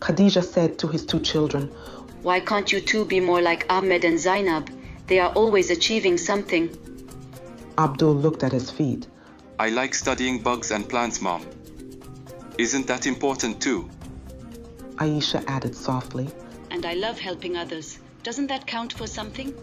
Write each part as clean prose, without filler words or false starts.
Khadija said to his two children, "Why can't you two be more like Ahmed and Zainab? They are always achieving something." Abdul looked at his feet. "I like studying bugs and plants, Mom. Isn't that important too?" Aisha added softly. "And I love helping others. Doesn't that count for something?"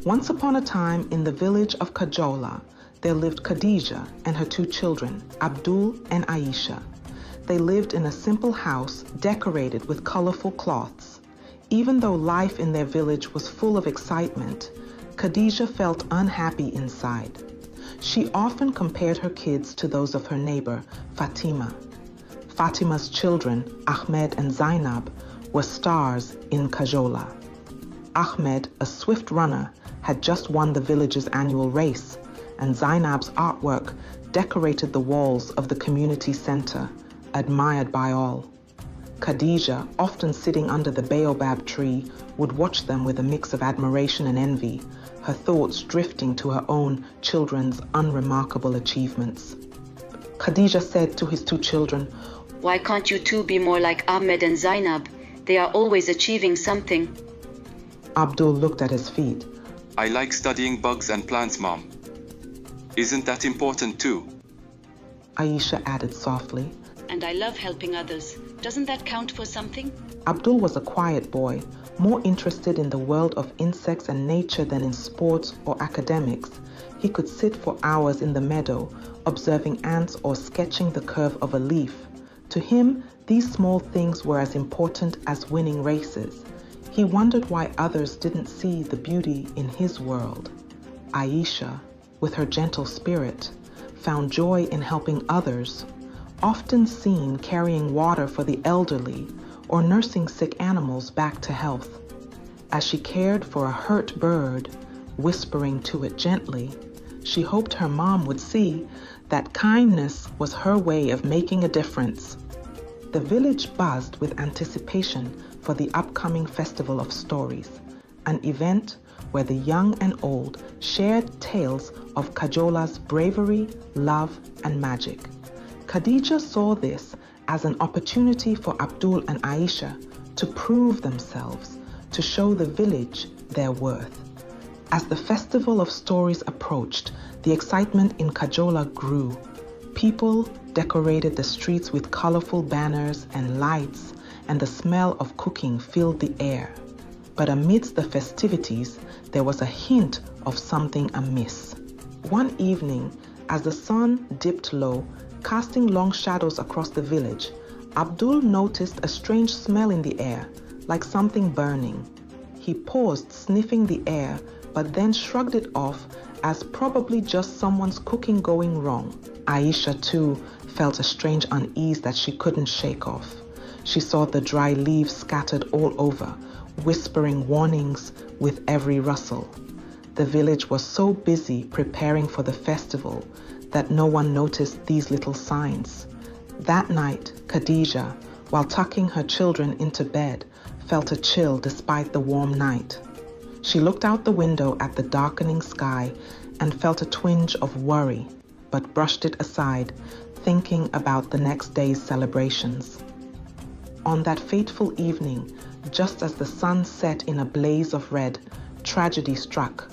Once upon a time in the village of Kajola, there lived Khadija and her two children, Abdul and Aisha. They lived in a simple house decorated with colorful cloths. Even though life in their village was full of excitement, Khadija felt unhappy inside. She often compared her kids to those of her neighbor, Fatima. Fatima's children, Ahmed and Zainab, were stars in Kajola. Ahmed, a swift runner, had just won the village's annual race, and Zainab's artwork decorated the walls of the community center, admired by all. Khadija, often sitting under the baobab tree, would watch them with a mix of admiration and envy, her thoughts drifting to her own children's unremarkable achievements. Khadija said to his two children, "Why can't you two be more like Ahmed and Zainab? They are always achieving something." Abdul looked at his feet. "I like studying bugs and plants, Mom. Isn't that important too?" Aisha added softly. "And I love helping others. Doesn't that count for something?" Abdul was a quiet boy, more interested in the world of insects and nature than in sports or academics. He could sit for hours in the meadow, observing ants or sketching the curve of a leaf. To him, these small things were as important as winning races. He wondered why others didn't see the beauty in his world. Aisha, with her gentle spirit, found joy in helping others, often seen carrying water for the elderly or nursing sick animals back to health. As she cared for a hurt bird, whispering to it gently, she hoped her mom would see that kindness was her way of making a difference. The village buzzed with anticipation for the upcoming Festival of Stories, an event where the young and old shared tales of Kajola's bravery, love, and magic. Khadija saw this as an opportunity for Abdul and Aisha to prove themselves, to show the village their worth. As the Festival of Stories approached, the excitement in Kajola grew. People decorated the streets with colorful banners and lights, and the smell of cooking filled the air. But amidst the festivities, there was a hint of something amiss. One evening, as the sun dipped low, casting long shadows across the village, Abdul noticed a strange smell in the air, like something burning. He paused, sniffing the air, but then shrugged it off as probably just someone's cooking going wrong. Aisha, too, felt a strange unease that she couldn't shake off. She saw the dry leaves scattered all over, whispering warnings with every rustle. The village was so busy preparing for the festival that no one noticed these little signs. That night, Khadija, while tucking her children into bed, felt a chill despite the warm night. She looked out the window at the darkening sky and felt a twinge of worry, but brushed it aside, thinking about the next day's celebrations. On that fateful evening, just as the sun set in a blaze of red, tragedy struck.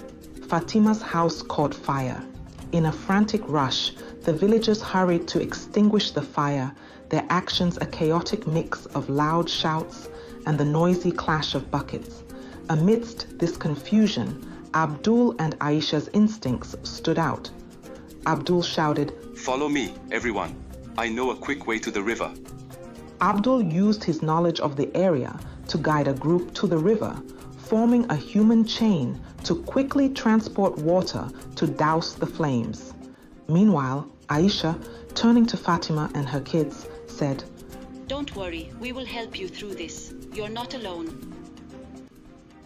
Fatima's house caught fire. In a frantic rush, the villagers hurried to extinguish the fire, their actions a chaotic mix of loud shouts and the noisy clash of buckets. Amidst this confusion, Abdul and Aisha's instincts stood out. Abdul shouted, "Follow me, everyone. I know a quick way to the river." Abdul used his knowledge of the area to guide a group to the river, forming a human chain to quickly transport water to douse the flames. Meanwhile, Aisha, turning to Fatima and her kids, said, "Don't worry, we will help you through this. You're not alone."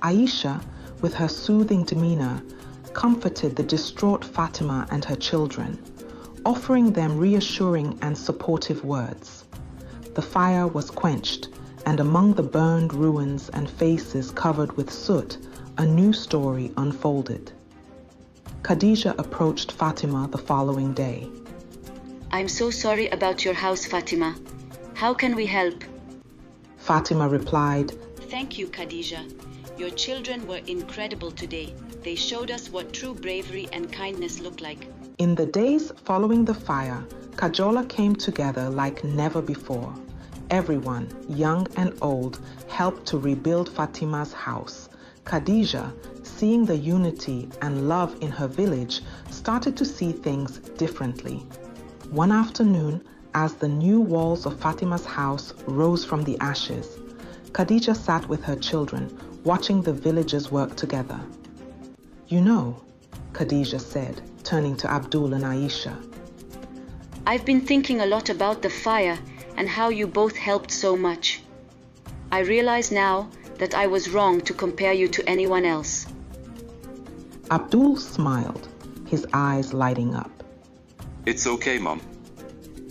Aisha, with her soothing demeanor, comforted the distraught Fatima and her children, offering them reassuring and supportive words. The fire was quenched, and among the burned ruins and faces covered with soot, a new story unfolded. Khadija approached Fatima the following day. I'm so sorry about your house, Fatima. How can we help? Fatima replied, Thank you, Khadija. Your children were incredible today. They showed us what true bravery and kindness look like. In the days following the fire, Kajola came together like never before. Everyone, young and old, helped to rebuild Fatima's house. Khadija, seeing the unity and love in her village, started to see things differently. One afternoon, as the new walls of Fatima's house rose from the ashes, Khadija sat with her children, watching the villagers work together. You know, Khadija said, turning to Abdul and Aisha, I've been thinking a lot about the fire and how you both helped so much. I realize now that I was wrong to compare you to anyone else. Abdul smiled, his eyes lighting up. It's okay, Mom.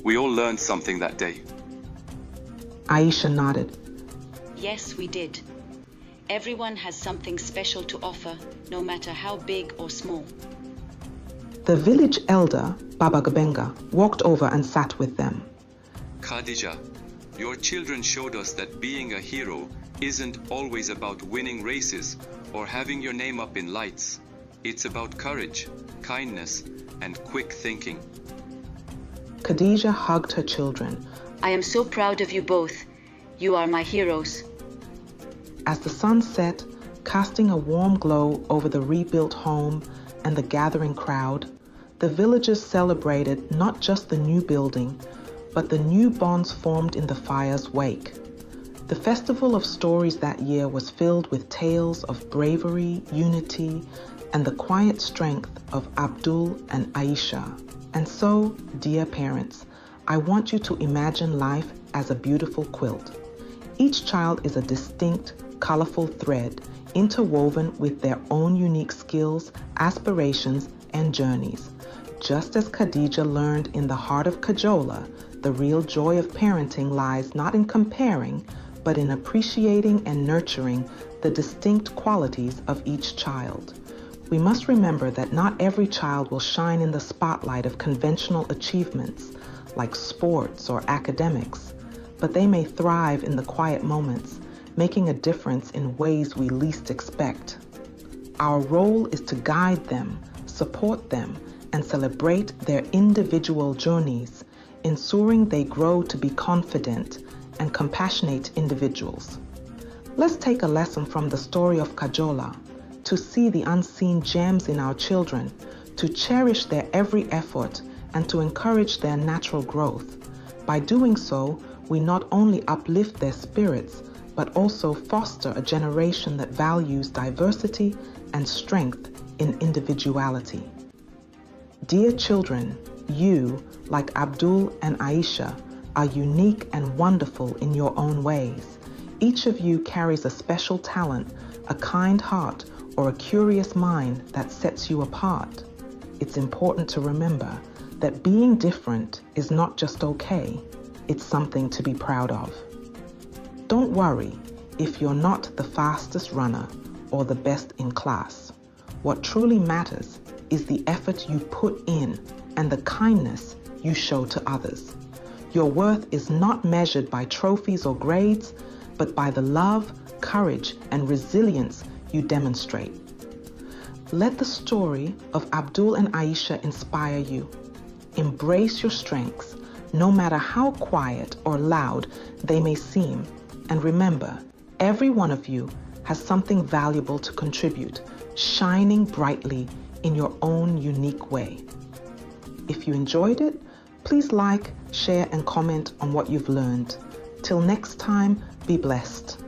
We all learned something that day. Aisha nodded. Yes, we did. Everyone has something special to offer, no matter how big or small. The village elder, Baba Gabenga, walked over and sat with them. Khadija, your children showed us that being a hero isn't always about winning races or having your name up in lights. It's about courage, kindness, and quick thinking. Khadija hugged her children. I am so proud of you both. You are my heroes. As the sun set, casting a warm glow over the rebuilt home and the gathering crowd, the villagers celebrated not just the new building, but the new bonds formed in the fire's wake. The Festival of Stories that year was filled with tales of bravery, unity, and the quiet strength of Abdul and Aisha. And so, dear parents, I want you to imagine life as a beautiful quilt. Each child is a distinct, colorful thread interwoven with their own unique skills, aspirations, and journeys. Just as Khadija learned in the heart of Kajola, the real joy of parenting lies not in comparing, but in appreciating and nurturing the distinct qualities of each child. We must remember that not every child will shine in the spotlight of conventional achievements, like sports or academics, but they may thrive in the quiet moments, making a difference in ways we least expect. Our role is to guide them, support them, and celebrate their individual journeys, ensuring they grow to be confident and compassionate individuals. Let's take a lesson from the story of Kajola, to see the unseen gems in our children, to cherish their every effort, and to encourage their natural growth. By doing so, we not only uplift their spirits, but also foster a generation that values diversity and strength in individuality. Dear children, you, like Abdul and Aisha, are unique and wonderful in your own ways. Each of you carries a special talent, a kind heart, or a curious mind that sets you apart. It's important to remember that being different is not just okay, it's something to be proud of. Don't worry if you're not the fastest runner or the best in class. What truly matters is the effort you put in and the kindness you show to others. Your worth is not measured by trophies or grades, but by the love, courage, and resilience you demonstrate. Let the story of Abdul and Aisha inspire you. Embrace your strengths, no matter how quiet or loud they may seem. And remember, every one of you has something valuable to contribute, shining brightly in your own unique way. If you enjoyed it, please like, share, and comment on what you've learned. Till next time, be blessed.